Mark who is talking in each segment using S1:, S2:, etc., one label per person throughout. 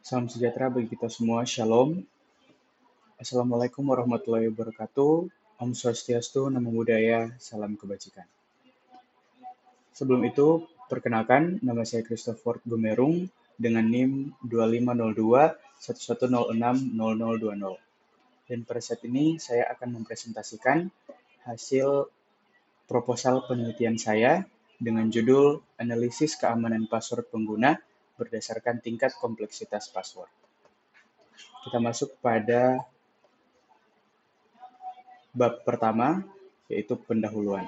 S1: Salam sejahtera bagi kita semua. Shalom. Assalamualaikum warahmatullahi wabarakatuh. Om Swastiastu, Namo Buddhaya, Salam Kebajikan. Sebelum itu, perkenalkan nama saya Christopher Gumerung dengan NIM 2502 11060020. Dan pada saat ini saya akan mempresentasikan hasil proposal penelitian saya dengan judul Analisis Keamanan Password Pengguna berdasarkan tingkat kompleksitas password. Kita masuk pada bab pertama, yaitu pendahuluan.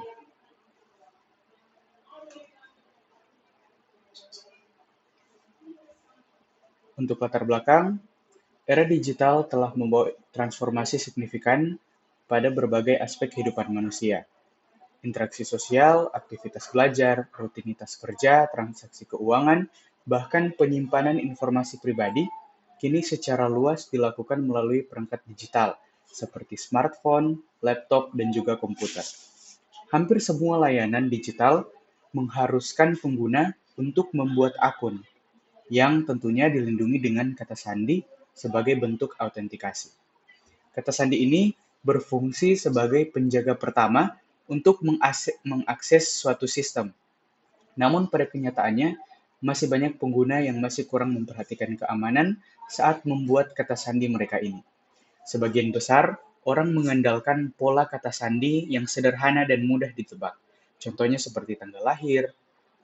S1: Untuk latar belakang, era digital telah membawa transformasi signifikan pada berbagai aspek kehidupan manusia. Interaksi sosial, aktivitas belajar, rutinitas kerja, transaksi keuangan, bahkan penyimpanan informasi pribadi kini secara luas dilakukan melalui perangkat digital seperti smartphone, laptop, dan juga komputer. Hampir semua layanan digital mengharuskan pengguna untuk membuat akun, yang tentunya dilindungi dengan kata sandi sebagai bentuk autentikasi. Kata sandi ini berfungsi sebagai penjaga pertama untuk mengakses suatu sistem. Namun pada kenyataannya, masih banyak pengguna yang masih kurang memperhatikan keamanan saat membuat kata sandi mereka ini. Sebagian besar orang mengandalkan pola kata sandi yang sederhana dan mudah ditebak. Contohnya seperti tanggal lahir,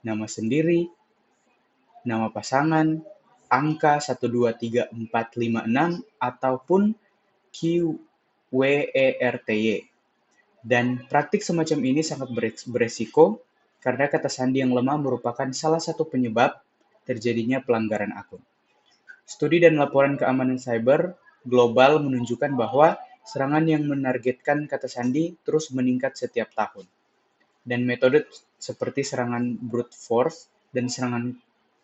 S1: nama sendiri, nama pasangan, angka 123456 ataupun QWERTY. Dan praktik semacam ini sangat beresiko karena kata sandi yang lemah merupakan salah satu penyebab terjadinya pelanggaran akun. Studi dan laporan keamanan cyber global menunjukkan bahwa serangan yang menargetkan kata sandi terus meningkat setiap tahun. Dan metode seperti serangan brute force dan serangan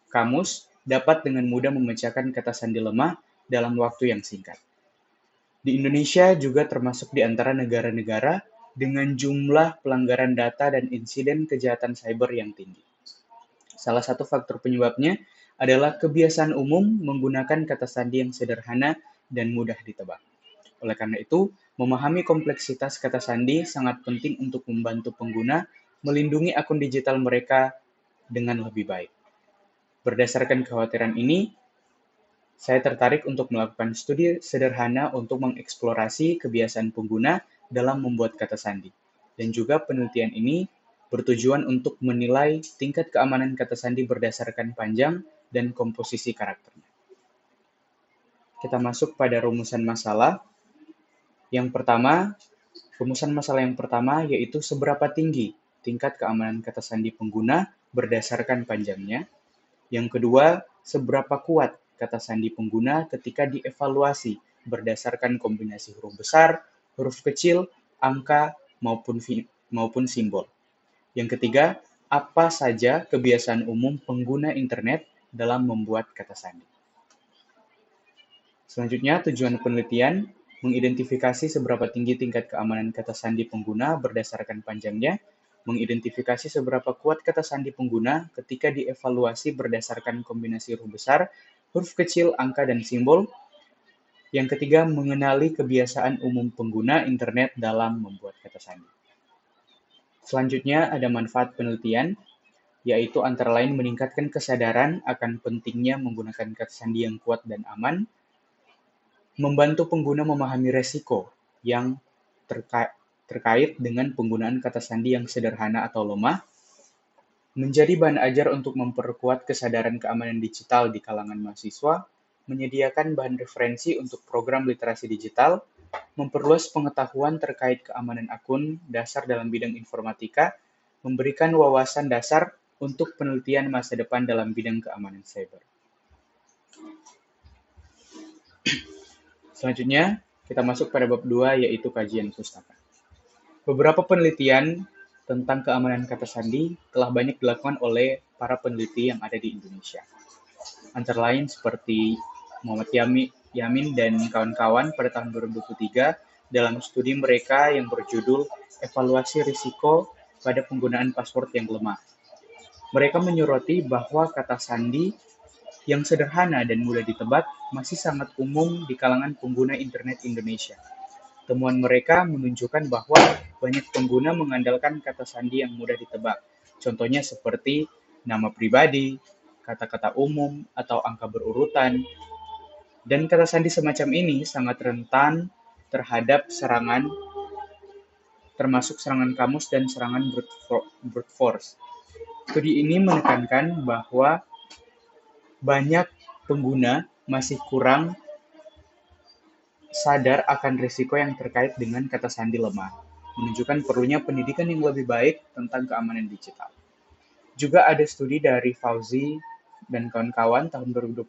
S1: kamus dapat dengan mudah memecahkan kata sandi lemah dalam waktu yang singkat. Di Indonesia juga termasuk di antara negara-negara dengan jumlah pelanggaran data dan insiden kejahatan cyber yang tinggi. Salah satu faktor penyebabnya adalah kebiasaan umum menggunakan kata sandi yang sederhana dan mudah ditebak. Oleh karena itu, memahami kompleksitas kata sandi sangat penting untuk membantu pengguna melindungi akun digital mereka dengan lebih baik. Berdasarkan kekhawatiran ini, saya tertarik untuk melakukan studi sederhana untuk mengeksplorasi kebiasaan pengguna dalam membuat kata sandi. Dan juga penelitian ini bertujuan untuk menilai tingkat keamanan kata sandi berdasarkan panjang dan komposisi karakternya. Kita masuk pada rumusan masalah. Rumusan masalah yang pertama yaitu seberapa tinggi tingkat keamanan kata sandi pengguna berdasarkan panjangnya. Yang kedua, seberapa kuat kata sandi pengguna ketika dievaluasi berdasarkan kombinasi huruf besar, huruf kecil, angka, maupun simbol. Yang ketiga, apa saja kebiasaan umum pengguna internet dalam membuat kata sandi. Selanjutnya, tujuan penelitian mengidentifikasi seberapa tinggi tingkat keamanan kata sandi pengguna berdasarkan panjangnya, mengidentifikasi seberapa kuat kata sandi pengguna ketika dievaluasi berdasarkan kombinasi huruf besar, huruf kecil, angka, dan simbol. Yang ketiga, mengenali kebiasaan umum pengguna internet dalam membuat kata sandi. Selanjutnya, ada manfaat penelitian, yaitu antara lain meningkatkan kesadaran akan pentingnya menggunakan kata sandi yang kuat dan aman, membantu pengguna memahami resiko yang terkait dengan penggunaan kata sandi yang sederhana atau lemah, menjadi bahan ajar untuk memperkuat kesadaran keamanan digital di kalangan mahasiswa, menyediakan bahan referensi untuk program literasi digital, memperluas pengetahuan terkait keamanan akun dasar dalam bidang informatika, memberikan wawasan dasar untuk penelitian masa depan dalam bidang keamanan cyber. Selanjutnya, kita masuk pada bab 2, yaitu kajian pustaka. Beberapa penelitian tentang keamanan kata sandi telah banyak dilakukan oleh para peneliti yang ada di Indonesia. Antara lain seperti Muhammad Yamin dan kawan-kawan pada tahun 2023 dalam studi mereka yang berjudul Evaluasi Risiko pada Penggunaan Password yang Lemah. Mereka menyoroti bahwa kata sandi yang sederhana dan mudah ditebak masih sangat umum di kalangan pengguna internet Indonesia. Temuan mereka menunjukkan bahwa banyak pengguna mengandalkan kata sandi yang mudah ditebak. Contohnya seperti nama pribadi, kata-kata umum, atau angka berurutan. Dan kata sandi semacam ini sangat rentan terhadap serangan, termasuk serangan kamus dan serangan brute force. Studi ini menekankan bahwa banyak pengguna masih kurang sadar akan risiko yang terkait dengan kata sandi lemah, menunjukkan perlunya pendidikan yang lebih baik tentang keamanan digital. Juga ada studi dari Fauzi dan kawan-kawan tahun 2022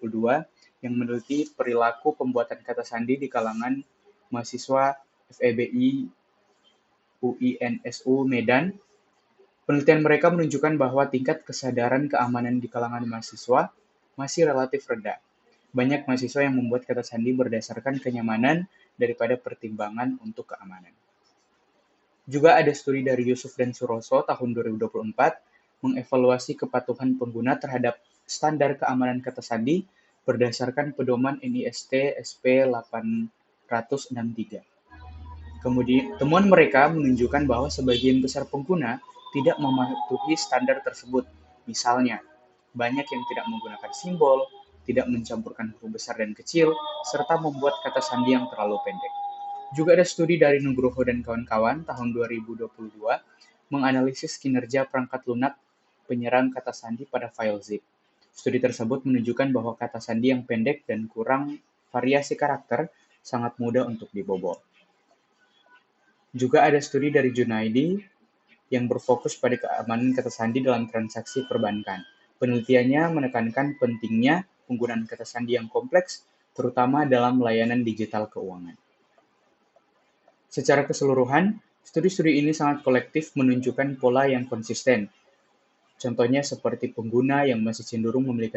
S1: yang meneliti perilaku pembuatan kata sandi di kalangan mahasiswa FEBI UINSU Medan. Penelitian mereka menunjukkan bahwa tingkat kesadaran keamanan di kalangan mahasiswa masih relatif rendah. Banyak mahasiswa yang membuat kata sandi berdasarkan kenyamanan daripada pertimbangan untuk keamanan. Juga ada studi dari Yusuf dan Suroso tahun 2024 mengevaluasi kepatuhan pengguna terhadap standar keamanan kata sandi berdasarkan pedoman NIST SP 863. Kemudian, temuan mereka menunjukkan bahwa sebagian besar pengguna tidak mematuhi standar tersebut. Misalnya, banyak yang tidak menggunakan simbol, tidak mencampurkan huruf besar dan kecil, serta membuat kata sandi yang terlalu pendek. Juga ada studi dari Nugroho dan kawan-kawan tahun 2022 menganalisis kinerja perangkat lunak penyerang kata sandi pada file zip. Studi tersebut menunjukkan bahwa kata sandi yang pendek dan kurang variasi karakter sangat mudah untuk dibobol. Juga ada studi dari Junaidi yang berfokus pada keamanan kata sandi dalam transaksi perbankan. Penelitiannya menekankan pentingnya penggunaan kata sandi yang kompleks, terutama dalam layanan digital keuangan. Secara keseluruhan, studi-studi ini sangat kolektif menunjukkan pola yang konsisten. Contohnya seperti pengguna yang masih cenderung memilih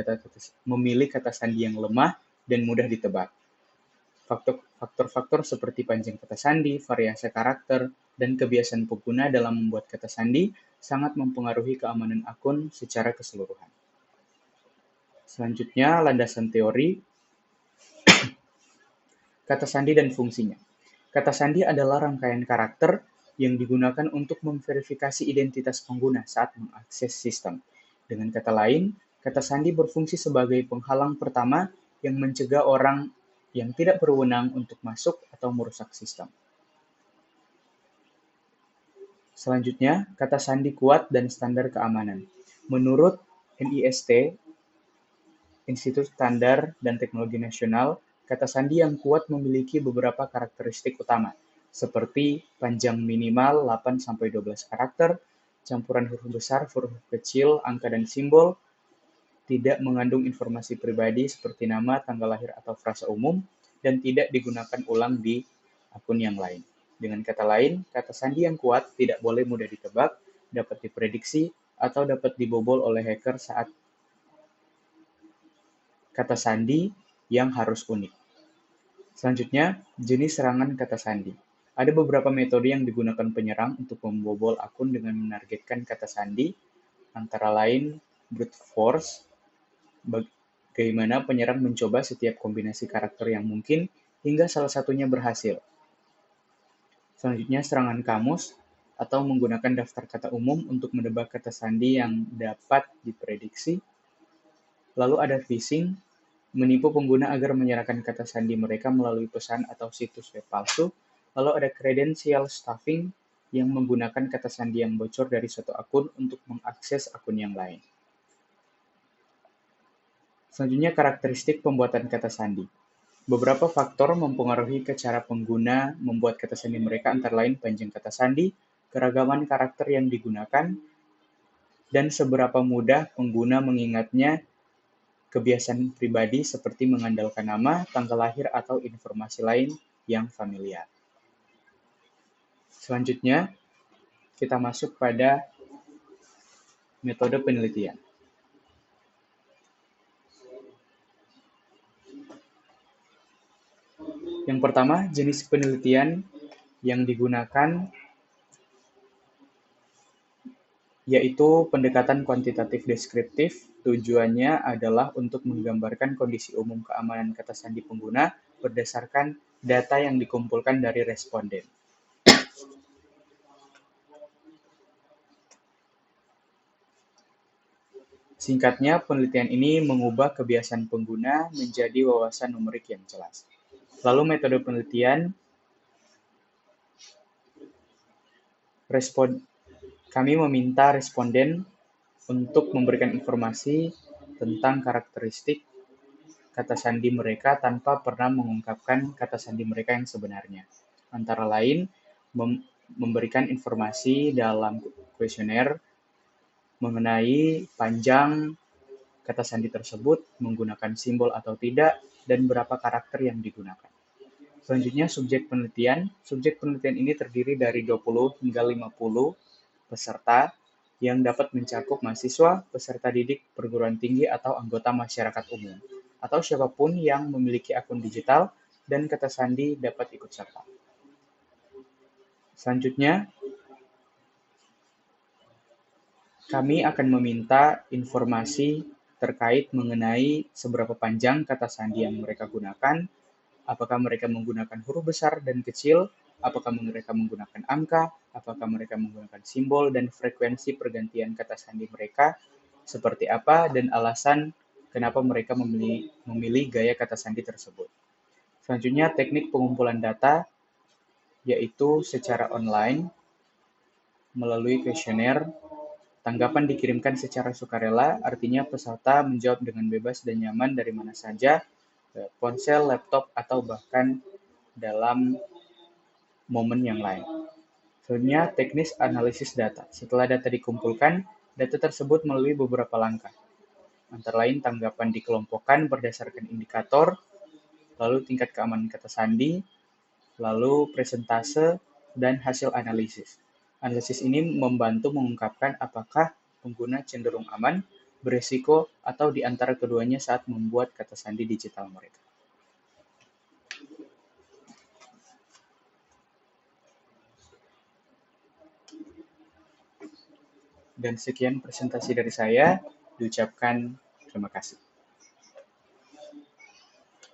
S1: kata sandi yang lemah dan mudah ditebak. Faktor-faktor seperti panjang kata sandi, variasi karakter, dan kebiasaan pengguna dalam membuat kata sandi sangat mempengaruhi keamanan akun secara keseluruhan. Selanjutnya, landasan teori kata sandi dan fungsinya. Kata sandi adalah rangkaian karakter yang digunakan untuk memverifikasi identitas pengguna saat mengakses sistem. Dengan kata lain, kata sandi berfungsi sebagai penghalang pertama yang mencegah orang yang tidak berwenang untuk masuk atau merusak sistem. Selanjutnya, kata sandi kuat dan standar keamanan. Menurut NIST, Institut Standar dan Teknologi Nasional, kata sandi yang kuat memiliki beberapa karakteristik utama, seperti panjang minimal 8-12 karakter, campuran huruf besar, huruf kecil, angka dan simbol, tidak mengandung informasi pribadi seperti nama, tanggal lahir, atau frasa umum, dan tidak digunakan ulang di akun yang lain. Dengan kata lain, kata sandi yang kuat tidak boleh mudah ditebak, dapat diprediksi, atau dapat dibobol oleh hacker saat kata sandi yang harus unik. Selanjutnya, jenis serangan kata sandi. Ada beberapa metode yang digunakan penyerang untuk membobol akun dengan menargetkan kata sandi, antara lain brute force, bagaimana penyerang mencoba setiap kombinasi karakter yang mungkin hingga salah satunya berhasil. Selanjutnya, serangan kamus atau menggunakan daftar kata umum untuk menebak kata sandi yang dapat diprediksi. Lalu ada phishing, menipu pengguna agar menyerahkan kata sandi mereka melalui pesan atau situs web palsu. Lalu ada credential stuffing yang menggunakan kata sandi yang bocor dari suatu akun untuk mengakses akun yang lain. Selanjutnya, karakteristik pembuatan kata sandi. Beberapa faktor mempengaruhi cara pengguna membuat kata sandi mereka, antara lain panjang kata sandi, keragaman karakter yang digunakan, dan seberapa mudah pengguna mengingatnya, kebiasaan pribadi seperti mengandalkan nama, tanggal lahir, atau informasi lain yang familiar. Selanjutnya, kita masuk pada metode penelitian. Yang pertama, jenis penelitian yang digunakan yaitu pendekatan kuantitatif deskriptif. Tujuannya adalah untuk menggambarkan kondisi umum keamanan kata sandi pengguna berdasarkan data yang dikumpulkan dari responden. Singkatnya, penelitian ini mengubah kebiasaan pengguna menjadi wawasan numerik yang jelas. Lalu metode penelitian, kami meminta responden untuk memberikan informasi tentang karakteristik kata sandi mereka tanpa pernah mengungkapkan kata sandi mereka yang sebenarnya. Antara lain, memberikan informasi dalam kuesioner mengenai panjang kata sandi tersebut, menggunakan simbol atau tidak, dan berapa karakter yang digunakan. Selanjutnya, Subjek penelitian ini terdiri dari 20 hingga 50 peserta yang dapat mencakup mahasiswa, peserta didik perguruan tinggi, atau anggota masyarakat umum, atau siapapun yang memiliki akun digital dan kata sandi dapat ikut serta. Selanjutnya, kami akan meminta informasi terkait mengenai seberapa panjang kata sandi yang mereka gunakan, apakah mereka menggunakan huruf besar dan kecil, apakah mereka menggunakan angka, apakah mereka menggunakan simbol, dan frekuensi pergantian kata sandi mereka seperti apa, dan alasan kenapa mereka memilih gaya kata sandi tersebut. Selanjutnya, teknik pengumpulan data, yaitu secara online, melalui kuesioner. Tanggapan dikirimkan secara sukarela, artinya peserta menjawab dengan bebas dan nyaman dari mana saja, ponsel, laptop, atau bahkan dalam momen yang lain. Selanjutnya, teknis analisis data. Setelah data dikumpulkan, data tersebut melalui beberapa langkah. Antara lain, tanggapan dikelompokkan berdasarkan indikator, lalu tingkat keamanan kata sandi, lalu presentase, dan hasil analisis. Analisis ini membantu mengungkapkan apakah pengguna cenderung aman, beresiko, atau di antara keduanya saat membuat kata sandi digital mereka. Dan sekian presentasi dari saya, diucapkan terima kasih.